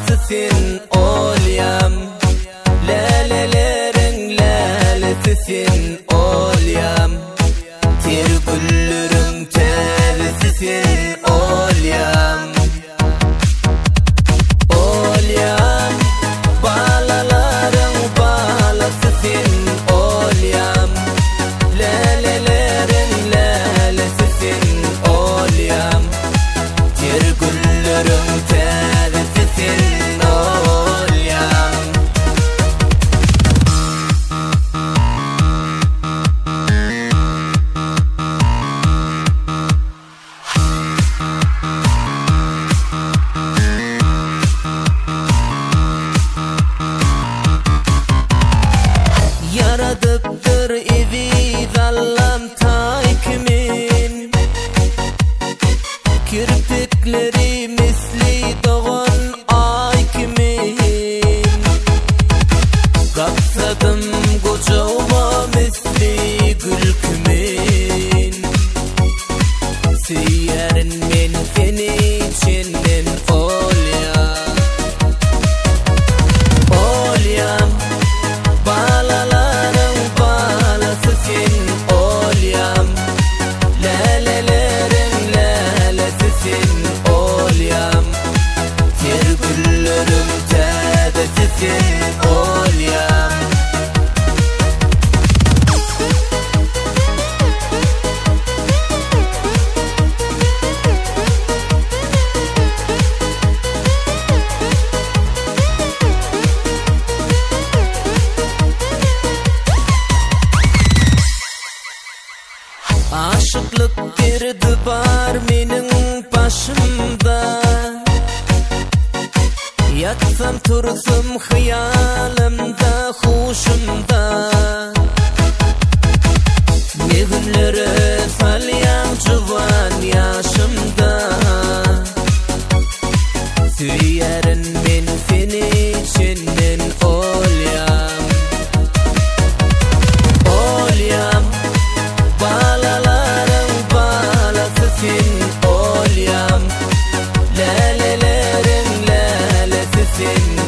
bağlasısın olyam. Lelelerin lelesisin olyam. Tirgüllürün tersisin olyam. Olyam, bağlaların bağlasısın olyam. Lelelerin lelesisin olyam. Tirgüllürün tersisin olyam. Yaradıptır evi zallam taykimin. Kirpikleri misli doğan ay kimin. Kapsadım kocama misli gül kimin. Süyerin men seni içinden olyam. Olyam, bağlaların bağlasısın olyam. Lelelerin lelesisin olyam. Tirgüllürün tedesisin olyam. Aşıklık derdi var menin başımda. Yatsam tursam hıyalimda, huşumda. Ne günlere salyan civan yaşımda. Süyerin men seni içinden olyam. Olyam, bağlaların bağlasısın olyam. Lelelerin lelesisin